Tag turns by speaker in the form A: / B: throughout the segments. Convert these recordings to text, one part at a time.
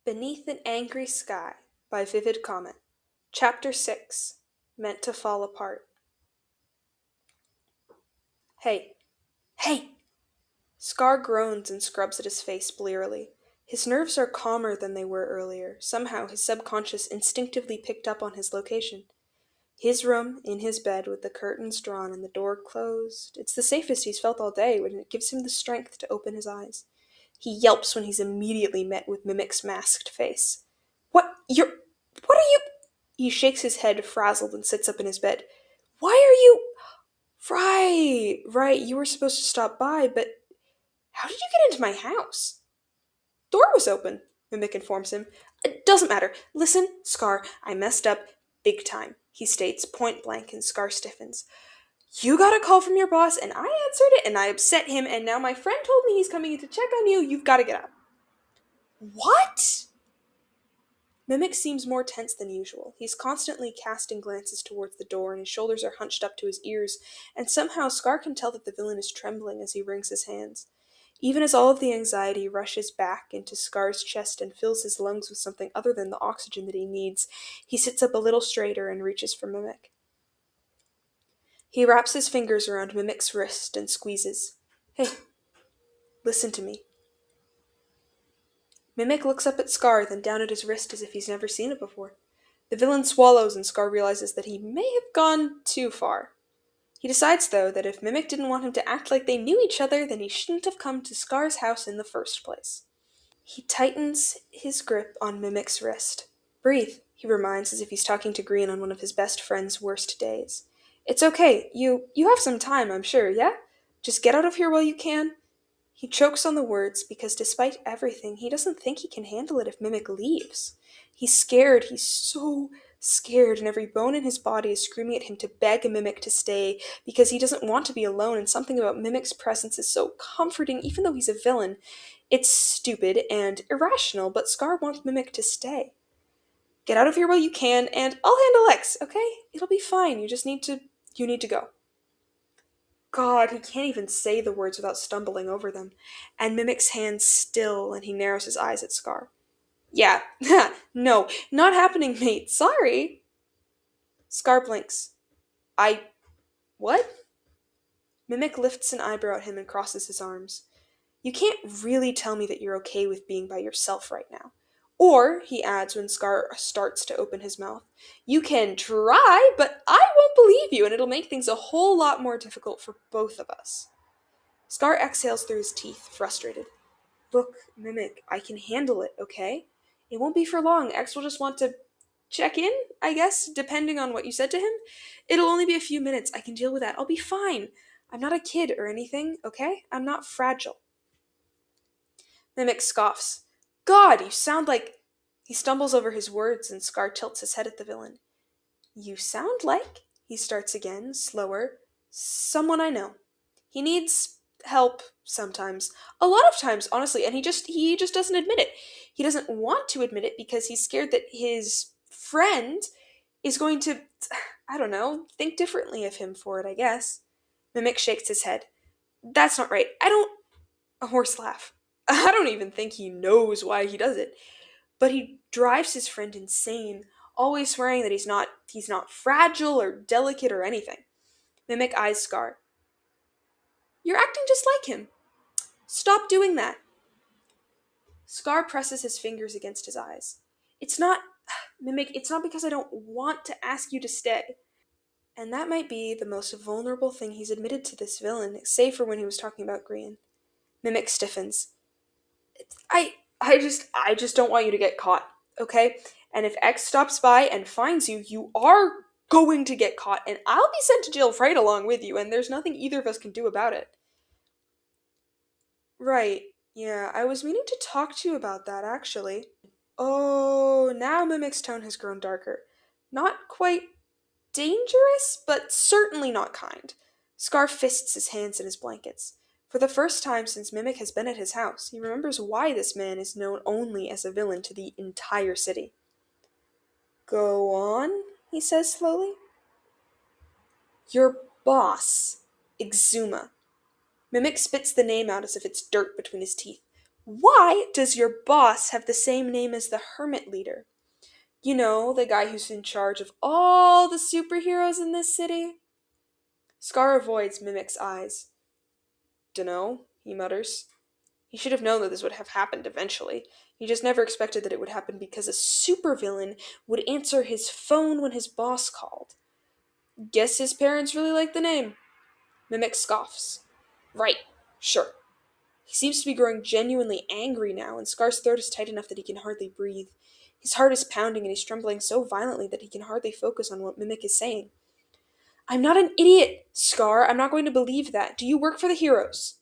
A: Beneath an Angry Sky by Vivid Comment. Chapter 6 Meant to Fall Apart. Hey, hey! Scar groans and scrubs at his face blearily. His nerves are calmer than they were earlier. Somehow his subconscious instinctively picked up on his location. His room, in his bed, with the curtains drawn and the door closed. It's the safest he's felt all day, and it gives him the strength to open his eyes. He yelps when he's immediately met with Mimic's masked face. What are you? He shakes his head, frazzled, and sits up in his bed. Why are you? Right, you were supposed to stop by, but how did you get into my house? Door was open, Mimic informs him. It doesn't matter. Listen, Scar, I messed up big time, he states, point blank, and Scar stiffens. You got a call from your boss, and I answered it, and I upset him, and now my friend told me he's coming in to check on you. You've got to get up. What? Mimic seems more tense than usual. He's constantly casting glances towards the door, and his shoulders are hunched up to his ears, and somehow Scar can tell that the villain is trembling as he wrings his hands. Even as all of the anxiety rushes back into Scar's chest and fills his lungs with something other than the oxygen that he needs, he sits up a little straighter and reaches for Mimic. He wraps his fingers around Mimic's wrist and squeezes. Hey, listen to me. Mimic looks up at Scar, then down at his wrist as if he's never seen it before. The villain swallows, and Scar realizes that he may have gone too far. He decides, though, that if Mimic didn't want him to act like they knew each other, then he shouldn't have come to Scar's house in the first place. He tightens his grip on Mimic's wrist. Breathe, he reminds, as if he's talking to Green on one of his best friend's worst days. It's okay. You have some time, I'm sure, yeah? Just get out of here while you can. He chokes on the words because despite everything, he doesn't think he can handle it if Mimic leaves. He's scared, he's so scared, and every bone in his body is screaming at him to beg a Mimic to stay because he doesn't want to be alone, and something about Mimic's presence is so comforting even though he's a villain. It's stupid and irrational, but Scar wants Mimic to stay. Get out of here while you can, and I'll handle X, okay? It'll be fine, you need to go. God, he can't even say the words without stumbling over them. And Mimic's hands still, and he narrows his eyes at Scar. Yeah, no, not happening, mate. Sorry. Scar blinks. I. What? Mimic lifts an eyebrow at him and crosses his arms. You can't really tell me that you're okay with being by yourself right now. Or, he adds when Scar starts to open his mouth, you can try, but I won't believe you, and it'll make things a whole lot more difficult for both of us. Scar exhales through his teeth, frustrated. Look, Mimic, I can handle it, okay? It won't be for long. X will just want to check in, I guess, depending on what you said to him. It'll only be a few minutes. I can deal with that. I'll be fine. I'm not a kid or anything, okay? I'm not fragile. Mimic scoffs. God, you sound like... He stumbles over his words and Scar tilts his head at the villain. You sound like, he starts again, slower, someone I know. He needs help sometimes. A lot of times, honestly, and he just doesn't admit it. He doesn't want to admit it because he's scared that his friend is going to, I don't know, think differently of him for it, I guess. Mimic shakes his head. That's not right. A horse laugh. I don't even think he knows why he does it. But he drives his friend insane, always swearing that he's not fragile or delicate or anything. Mimic eyes Scar. You're acting just like him. Stop doing that. Scar presses his fingers against his eyes. It's not, Mimic, it's not because I don't want to ask you to stay. And that might be the most vulnerable thing he's admitted to this villain, save for when he was talking about Green. Mimic stiffens. I just don't want you to get caught, okay? And if X stops by and finds you, you are going to get caught, and I'll be sent to jail right along with you, and there's nothing either of us can do about it. Right, yeah, I was meaning to talk to you about that, actually. Oh, now Mimic's tone has grown darker. Not quite dangerous, but certainly not kind. Scar fists his hands in his blankets. For the first time since Mimic has been at his house, he remembers why this man is known only as a villain to the entire city. Go on, he says slowly. Your boss, Exuma. Mimic spits the name out as if it's dirt between his teeth. Why does your boss have the same name as the Hermit Leader? You know, the guy who's in charge of all the superheroes in this city? Scar avoids Mimic's eyes. Dunno, he mutters. He should have known that this would have happened eventually. He just never expected that it would happen because a supervillain would answer his phone when his boss called. Guess his parents really like the name. Mimic scoffs. Right, sure. He seems to be growing genuinely angry now, and Scar's throat is tight enough that he can hardly breathe. His heart is pounding and he's trembling so violently that he can hardly focus on what Mimic is saying. I'm not an idiot, Scar. I'm not going to believe that. Do you work for the heroes?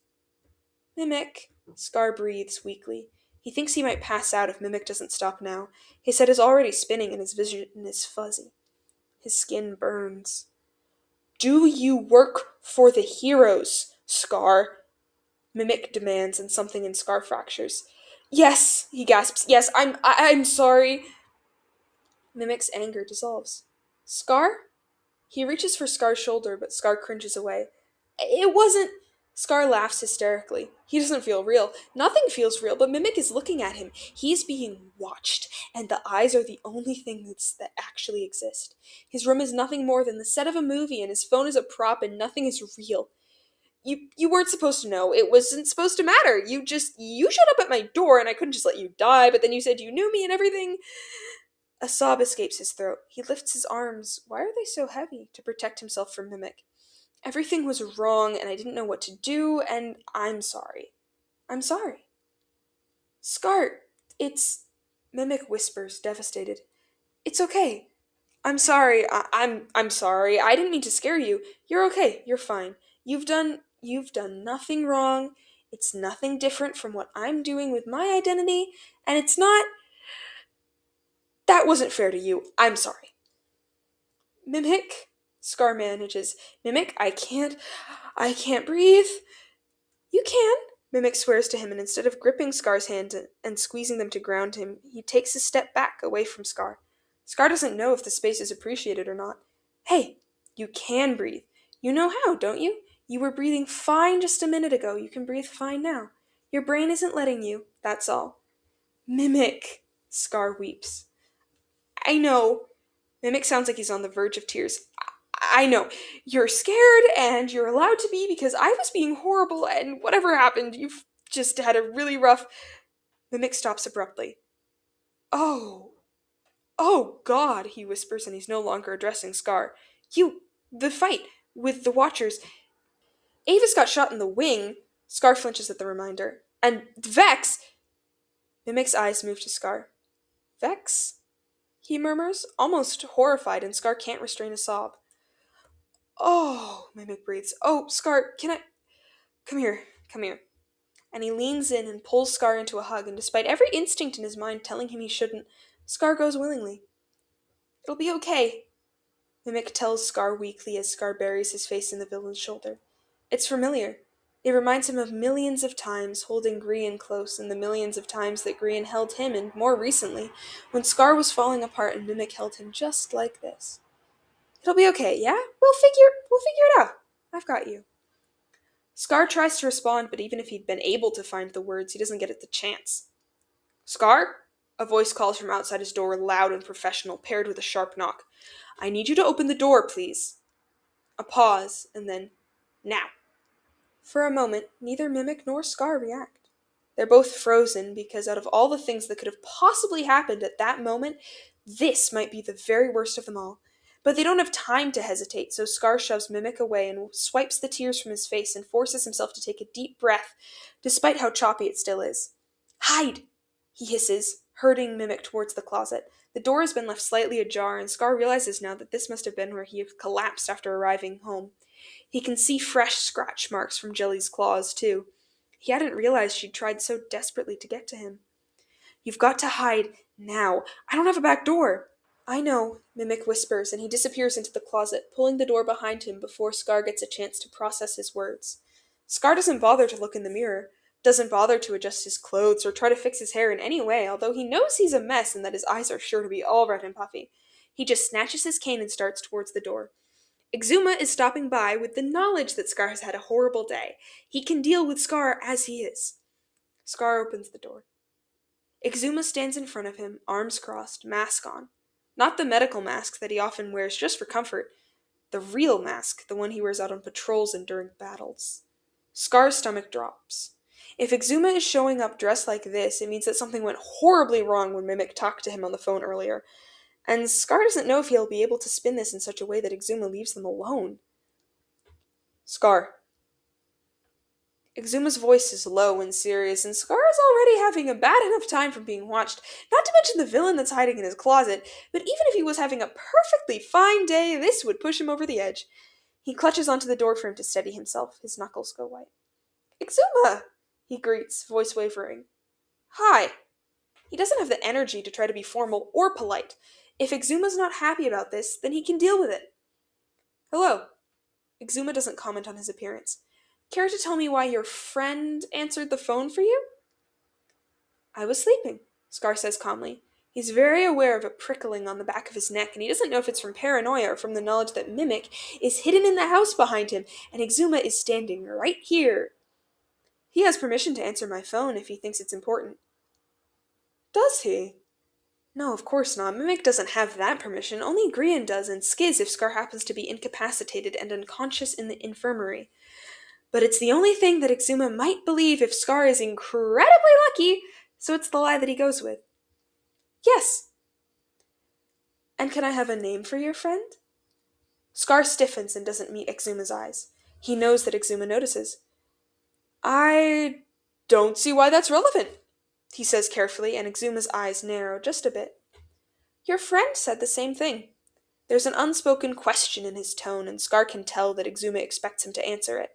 A: Mimic. Scar breathes weakly. He thinks he might pass out if Mimic doesn't stop now. His head is already spinning and his vision is fuzzy. His skin burns. Do you work for the heroes, Scar? Mimic demands, and something in Scar fractures. Yes, he gasps. Yes, I'm sorry. Mimic's anger dissolves. Scar? He reaches for Scar's shoulder, but Scar cringes away. It wasn't. Scar laughs hysterically. He doesn't feel real. Nothing feels real, but Mimic is looking at him. He is being watched, and the eyes are the only thing that actually exist. His room is nothing more than the set of a movie, and his phone is a prop, and nothing is real. You weren't supposed to know. It wasn't supposed to matter. You showed up at my door, and I couldn't just let you die, but then you said you knew me and everything. A sob escapes his throat. He lifts his arms. Why are they so heavy? To protect himself from Mimic. Everything was wrong, and I didn't know what to do, and I'm sorry. I'm sorry. Scart, it's... Mimic whispers, devastated. It's okay. I'm sorry. I'm sorry. I didn't mean to scare you. You're okay. You're fine. You've done nothing wrong. It's nothing different from what I'm doing with my identity, and it's not... That wasn't fair to you. I'm sorry. Mimic? Scar manages. Mimic, I can't breathe. You can, Mimic swears to him, and instead of gripping Scar's hand and squeezing them to ground him, he takes a step back away from Scar. Scar doesn't know if the space is appreciated or not. Hey, you can breathe. You know how, don't you? You were breathing fine just a minute ago. You can breathe fine now. Your brain isn't letting you, that's all. Mimic, Scar weeps. I know. Mimic sounds like he's on the verge of tears. I know. You're scared, and you're allowed to be because I was being horrible, and whatever happened, you've just had a really rough... Mimic stops abruptly. Oh. Oh, God, he whispers, and he's no longer addressing Scar. The fight with the Watchers. Avis got shot in the wing. Scar flinches at the reminder. And Vex... Mimic's eyes move to Scar. Vex? He murmurs, almost horrified, and Scar can't restrain a sob. Oh, Mimic breathes. Oh, Scar, can I... Come here, come here. And he leans in and pulls Scar into a hug, and despite every instinct in his mind telling him he shouldn't, Scar goes willingly. It'll be okay, Mimic tells Scar weakly as Scar buries his face in the villain's shoulder. It's familiar. It reminds him of millions of times holding Grian close and the millions of times that Grian held him, and more recently, when Scar was falling apart and Mimic held him just like this. It'll be okay, yeah? We'll figure it out. I've got you. Scar tries to respond, but even if he'd been able to find the words, he doesn't get it the chance. Scar? A voice calls from outside his door, loud and professional, paired with a sharp knock. I need you to open the door, please. A pause, and then, now. For a moment, neither Mimic nor Scar react. They're both frozen because out of all the things that could have possibly happened at that moment, this might be the very worst of them all. But they don't have time to hesitate, so Scar shoves Mimic away and swipes the tears from his face and forces himself to take a deep breath, despite how choppy it still is. Hide! He hisses, herding Mimic towards the closet. The door has been left slightly ajar, and Scar realizes now that this must have been where he had collapsed after arriving home. He can see fresh scratch marks from Jelly's claws, too. He hadn't realized she'd tried so desperately to get to him. You've got to hide, now. I don't have a back door. I know, Mimic whispers, and he disappears into the closet, pulling the door behind him before Scar gets a chance to process his words. Scar doesn't bother to look in the mirror, doesn't bother to adjust his clothes or try to fix his hair in any way, although he knows he's a mess and that his eyes are sure to be all red and puffy. He just snatches his cane and starts towards the door. Exuma is stopping by with the knowledge that Scar has had a horrible day. He can deal with Scar as he is. Scar opens the door. Exuma stands in front of him, arms crossed, mask on. Not the medical mask that he often wears just for comfort. The real mask, the one he wears out on patrols and during battles. Scar's stomach drops. If Exuma is showing up dressed like this, it means that something went horribly wrong when Mimic talked to him on the phone earlier. And Scar doesn't know if he'll be able to spin this in such a way that Exuma leaves them alone. Scar. Exuma's voice is low and serious, and Scar is already having a bad enough time from being watched, not to mention the villain that's hiding in his closet, but even if he was having a perfectly fine day, this would push him over the edge. He clutches onto the door frame to steady himself. His knuckles go white. Exuma! He greets, voice wavering. Hi. He doesn't have the energy to try to be formal or polite. If Exuma's not happy about this, then he can deal with it. Hello. Exuma doesn't comment on his appearance. Care to tell me why your friend answered the phone for you? I was sleeping, Scar says calmly. He's very aware of a prickling on the back of his neck, and he doesn't know if it's from paranoia or from the knowledge that Mimic is hidden in the house behind him, and Exuma is standing right here. He has permission to answer my phone if he thinks it's important. Does he? No, of course not. Mimic doesn't have that permission. Only Grian does, and Skiz if Scar happens to be incapacitated and unconscious in the infirmary. But it's the only thing that Exuma might believe if Scar is incredibly lucky, so it's the lie that he goes with. Yes. And can I have a name for your friend? Scar stiffens and doesn't meet Exuma's eyes. He knows that Exuma notices. I don't see why that's relevant, he says carefully, and Exuma's eyes narrow just a bit. Your friend said the same thing. There's an unspoken question in his tone, and Scar can tell that Exuma expects him to answer it.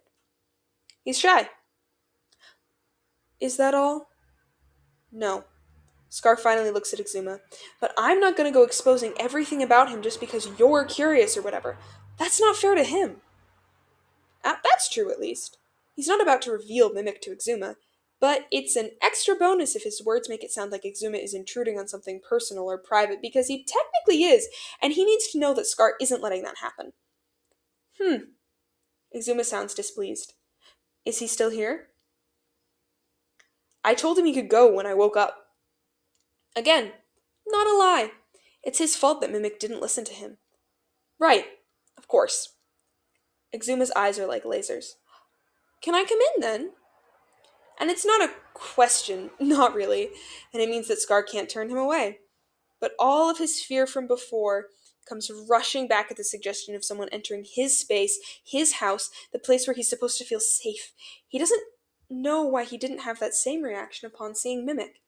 A: He's shy. Is that all? No. Scar finally looks at Exuma. But I'm not going to go exposing everything about him just because you're curious or whatever. That's not fair to him. That's true, at least. He's not about to reveal Mimic to Exuma, but it's an extra bonus if his words make it sound like Exuma is intruding on something personal or private, because he technically is, and he needs to know that Scar isn't letting that happen. Exuma sounds displeased. Is he still here? I told him he could go when I woke up. Again, not a lie. It's his fault that Mimic didn't listen to him. Right, of course. Exuma's eyes are like lasers. Can I come in then? And it's not a question, not really, and it means that Scar can't turn him away. But all of his fear from before comes rushing back at the suggestion of someone entering his space, his house, the place where he's supposed to feel safe. He doesn't know why he didn't have that same reaction upon seeing Mimic.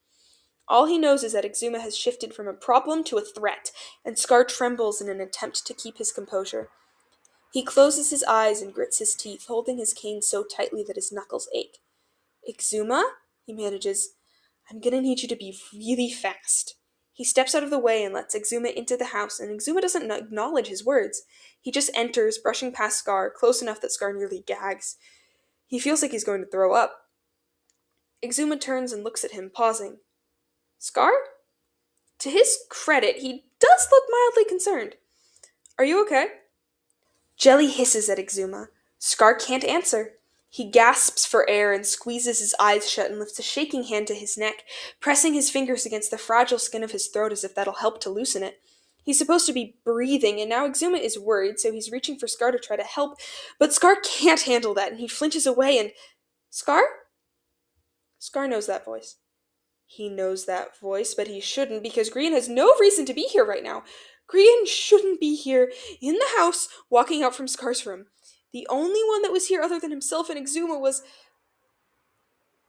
A: All he knows is that Exuma has shifted from a problem to a threat, and Scar trembles in an attempt to keep his composure. He closes his eyes and grits his teeth, holding his cane so tightly that his knuckles ache. Exuma? He manages. I'm gonna need you to be really fast. He steps out of the way and lets Exuma into the house, and Exuma doesn't acknowledge his words. He just enters, brushing past Scar, close enough that Scar nearly gags. He feels like he's going to throw up. Exuma turns and looks at him, pausing. Scar? To his credit, he does look mildly concerned. Are you okay? Jelly hisses at Exuma. Scar can't answer. He gasps for air and squeezes his eyes shut and lifts a shaking hand to his neck, pressing his fingers against the fragile skin of his throat as if that'll help to loosen it. He's supposed to be breathing, and now Exuma is worried, so he's reaching for Scar to try to help, but Scar can't handle that, and he flinches away and... Scar? Scar knows that voice. He knows that voice, but he shouldn't, because Grian has no reason to be here right now. Grian shouldn't be here, in the house, walking out from Scar's room. The only one that was here other than himself and Exuma was...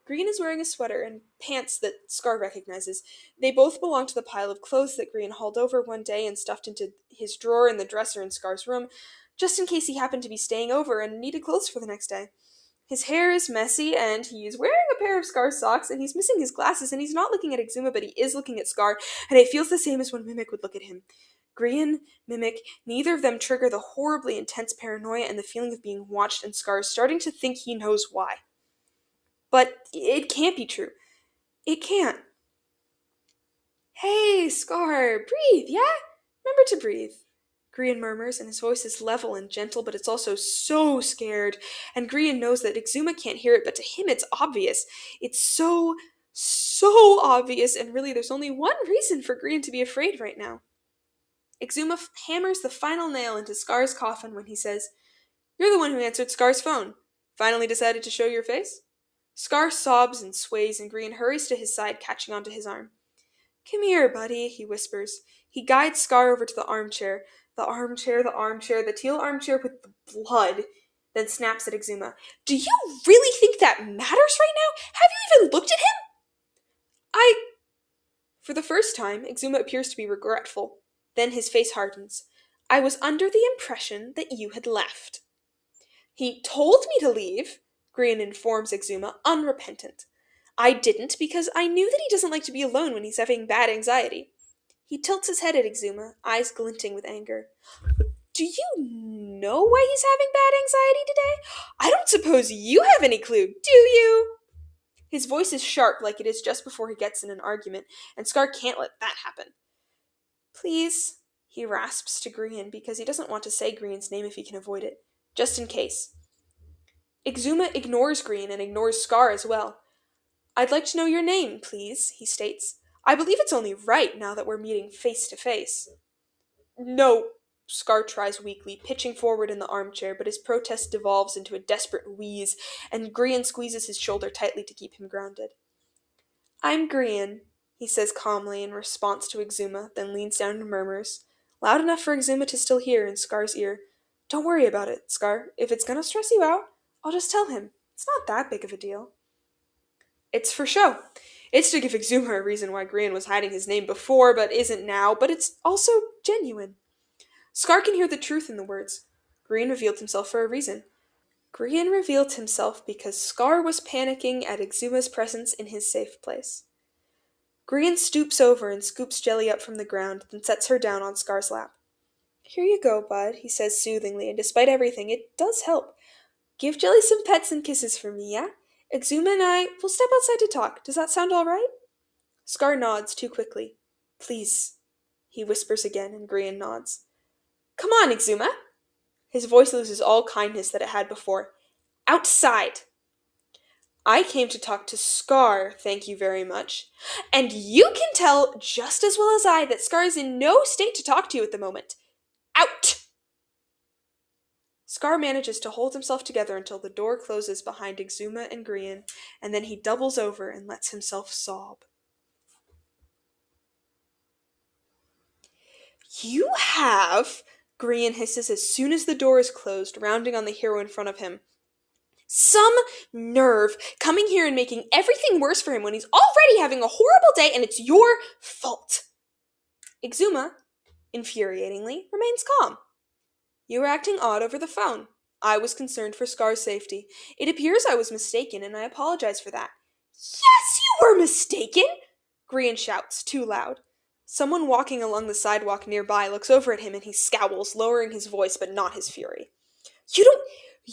A: Grian is wearing a sweater and pants that Scar recognizes. They both belong to the pile of clothes that Grian hauled over one day and stuffed into his drawer in the dresser in Scar's room, just in case he happened to be staying over and needed clothes for the next day. His hair is messy, and he's wearing a pair of Scar's socks, and he's missing his glasses, and he's not looking at Exuma, but he is looking at Scar, and it feels the same as when Mimic would look at him. Grian, Mimic, neither of them trigger the horribly intense paranoia and the feeling of being watched, and Scar is starting to think he knows why. But it can't be true. It can't. Hey, Scar, breathe, yeah? Remember to breathe. Grian murmurs, and his voice is level and gentle, but it's also so scared. And Grian knows that Exuma can't hear it, but to him it's obvious. It's so obvious, and really there's only one reason for Grian to be afraid right now. Exuma hammers the final nail into Scar's coffin when he says, "You're the one who answered Scar's phone. Finally decided to show your face?" Scar sobs and sways, and Grian hurries to his side, catching onto his arm. "Come here, buddy," he whispers. He guides Scar over to the armchair. The teal armchair with the blood. Then snaps at Exuma. "Do you really think that matters right now? Have you even looked at him?" I... For the first time, Exuma appears to be regretful. Then his face hardens. "I was under the impression that you had left." "He told me to leave," Grian informs Exuma, unrepentant. "I didn't because I knew that he doesn't like to be alone when he's having bad anxiety." He tilts his head at Exuma, eyes glinting with anger. "Do you know why he's having bad anxiety today? I don't suppose you have any clue, do you?" His voice is sharp like it is just before he gets in an argument, and Scar can't let that happen. "Please," he rasps to Grian because he doesn't want to say Grian's name if he can avoid it, just in case. Exuma ignores Grian and ignores Scar as well. "I'd like to know your name, please," he states. "I believe it's only right now that we're meeting face to face." "No," Scar tries weakly, pitching forward in the armchair, but his protest devolves into a desperate wheeze, and Grian squeezes his shoulder tightly to keep him grounded. "I'm Grian," he says calmly in response to Exuma, then leans down and murmurs, loud enough for Exuma to still hear in Scar's ear, "Don't worry about it, Scar. If it's gonna stress you out, I'll just tell him. It's not that big of a deal." It's for show. It's to give Exuma a reason why Grian was hiding his name before, but isn't now, but it's also genuine. Scar can hear the truth in the words. Grian revealed himself for a reason. Grian revealed himself because Scar was panicking at Exuma's presence in his safe place. Grian stoops over and scoops Jelly up from the ground, then sets her down on Scar's lap. "Here you go, bud," he says soothingly, and despite everything, it does help. "Give Jelly some pets and kisses for me, yeah? Exuma and I will step outside to talk. Does that sound all right?" Scar nods too quickly. "Please," he whispers again, and Grian nods. "Come on, Exuma!" His voice loses all kindness that it had before. "Outside!" "I came to talk to Scar, thank you very much. And you can tell just as well as I that Scar is in no state to talk to you at the moment. Out!" Scar manages to hold himself together until the door closes behind Exuma and Grian, and then he doubles over and lets himself sob. "You have," Grian hisses as soon as the door is closed, rounding on the hero in front of him, "some nerve coming here and making everything worse for him when he's already having a horrible day and it's your fault." Exuma, infuriatingly, remains calm. "You were acting odd over the phone. I was concerned for Scar's safety. It appears I was mistaken, and I apologize for that." "Yes, you were mistaken!" Grian shouts, too loud. Someone walking along the sidewalk nearby looks over at him and he scowls, lowering his voice but not his fury. You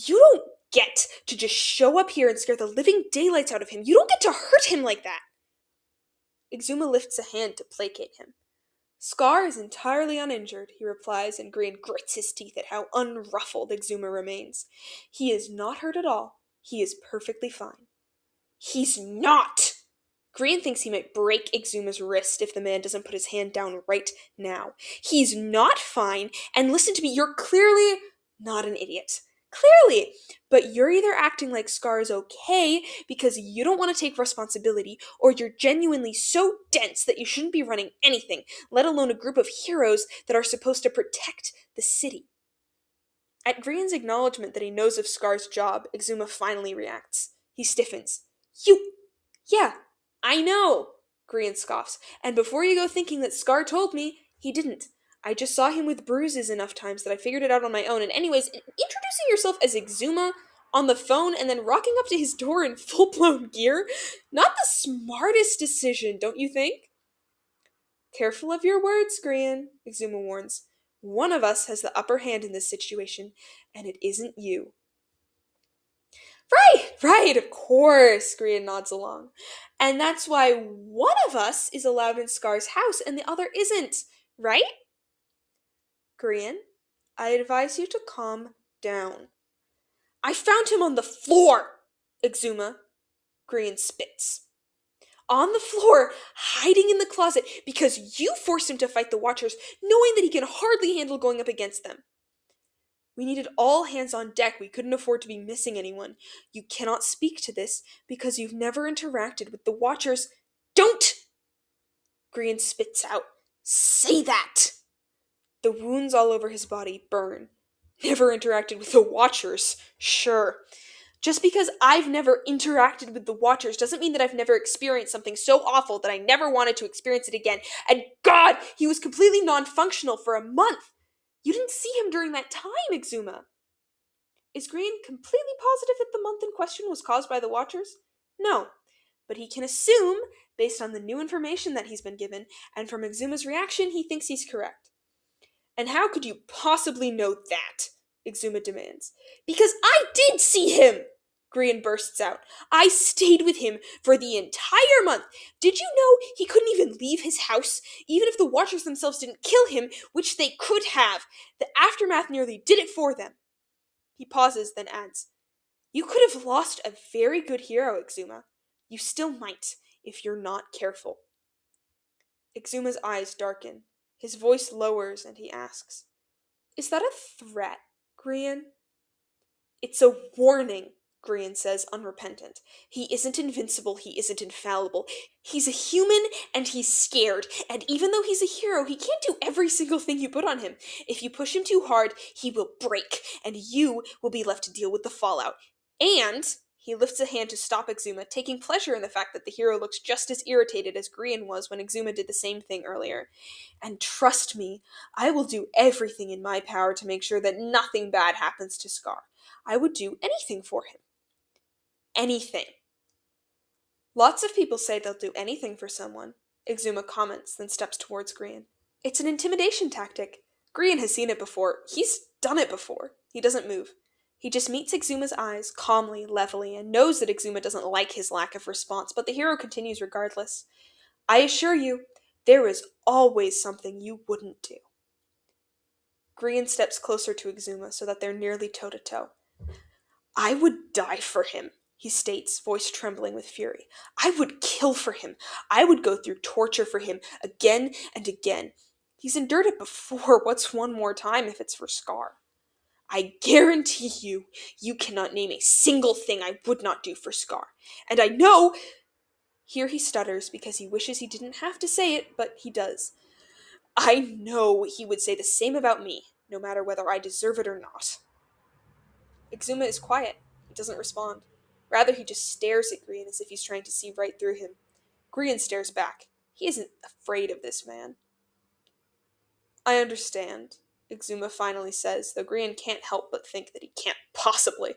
A: don't get to just show up here and scare the living daylights out of him. You don't get to hurt him like that." Exuma lifts a hand to placate him. "Scar is entirely uninjured," he replies, and Grian grits his teeth at how unruffled Exuma remains. "He is not hurt at all. He is perfectly fine." "He's not!" Grian thinks he might break Exuma's wrist if the man doesn't put his hand down right now. "He's not fine, and listen to me, you're clearly not an idiot. Clearly! But you're either acting like Scar is okay because you don't want to take responsibility, or you're genuinely so dense that you shouldn't be running anything, let alone a group of heroes that are supposed to protect the city." At Grian's acknowledgement that he knows of Scar's job, Exuma finally reacts. He stiffens. Yeah, I know," Grian scoffs, "and before you go thinking that Scar told me, he didn't. I just saw him with bruises enough times that I figured it out on my own, and anyways, introducing yourself as Exuma on the phone and then rocking up to his door in full-blown gear, not the smartest decision, don't you think?" "Careful of your words, Grian," Exuma warns. "One of us has the upper hand in this situation, and it isn't you." Right, of course," Grian nods along. "And that's why one of us is allowed in Scar's house and the other isn't, right?" Grian, I advise you to calm down. I found him on the floor, Exuma. Grian spits. On the floor, hiding in the closet, because you forced him to fight the Watchers, knowing that he can hardly handle going up against them. We needed all hands on deck. We couldn't afford to be missing anyone. You cannot speak to this because you've never interacted with the Watchers. Don't! Grian spits out. Say that! The wounds all over his body burn. Never interacted with the Watchers. Sure. Just because I've never interacted with the Watchers doesn't mean that I've never experienced something so awful that I never wanted to experience it again. And God, he was completely non-functional for a month. You didn't see him during that time, Exuma. Is Green completely positive that the month in question was caused by the Watchers? No. But he can assume, based on the new information that he's been given, and from Exuma's reaction, he thinks he's correct. And how could you possibly know that? Exuma demands. Because I did see him! Grian bursts out. I stayed with him for the entire month. Did you know he couldn't even leave his house? Even if the Watchers themselves didn't kill him, which they could have. The aftermath nearly did it for them. He pauses, then adds, You could have lost a very good hero, Exuma. You still might, if you're not careful. Exuma's eyes darken. His voice lowers, and he asks, Is that a threat, Grian? It's a warning, Grian says, unrepentant. He isn't invincible, he isn't infallible. He's a human, and he's scared. And even though he's a hero, he can't do every single thing you put on him. If you push him too hard, he will break, and you will be left to deal with the fallout. And he lifts a hand to stop Exuma, taking pleasure in the fact that the hero looks just as irritated as Grian was when Exuma did the same thing earlier. And trust me, I will do everything in my power to make sure that nothing bad happens to Scar. I would do anything for him. Anything. Lots of people say they'll do anything for someone, Exuma comments, then steps towards Grian. It's an intimidation tactic. Grian has seen it before. He's done it before. He doesn't move. He just meets Exuma's eyes, calmly, levelly, and knows that Exuma doesn't like his lack of response, but the hero continues regardless. I assure you, there is always something you wouldn't do. Grian steps closer to Exuma so that they're nearly toe-to-toe. I would die for him, he states, voice trembling with fury. I would kill for him. I would go through torture for him again and again. He's endured it before. What's one more time if it's for Scar? I guarantee you, you cannot name a single thing I would not do for Scar. And I know... Here he stutters because he wishes he didn't have to say it, but he does. I know he would say the same about me, no matter whether I deserve it or not. Exuma is quiet. He doesn't respond. Rather, he just stares at Grian as if he's trying to see right through him. Grian stares back. He isn't afraid of this man. I understand, Exuma finally says, though Grian can't help but think that he can't possibly.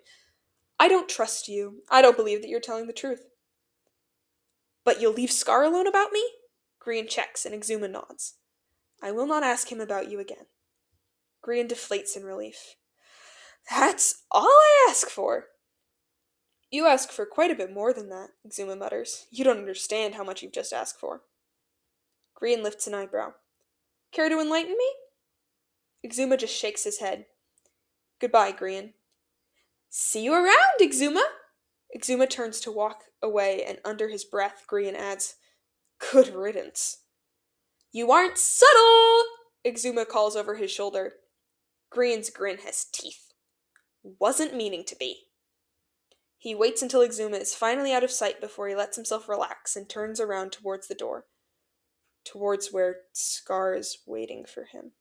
A: I don't trust you. I don't believe that you're telling the truth. But you'll leave Scar alone about me? Grian checks, and Exuma nods. I will not ask him about you again. Grian deflates in relief. That's all I ask for. You ask for quite a bit more than that, Exuma mutters. You don't understand how much you've just asked for. Grian lifts an eyebrow. Care to enlighten me? Exuma just shakes his head. Goodbye, Grian. See you around, Exuma! Exuma turns to walk away, and under his breath, Grian adds, Good riddance. You aren't subtle! Exuma calls over his shoulder. Grian's grin has teeth. Wasn't meaning to be. He waits until Exuma is finally out of sight before he lets himself relax and turns around towards the door. Towards where Scar is waiting for him.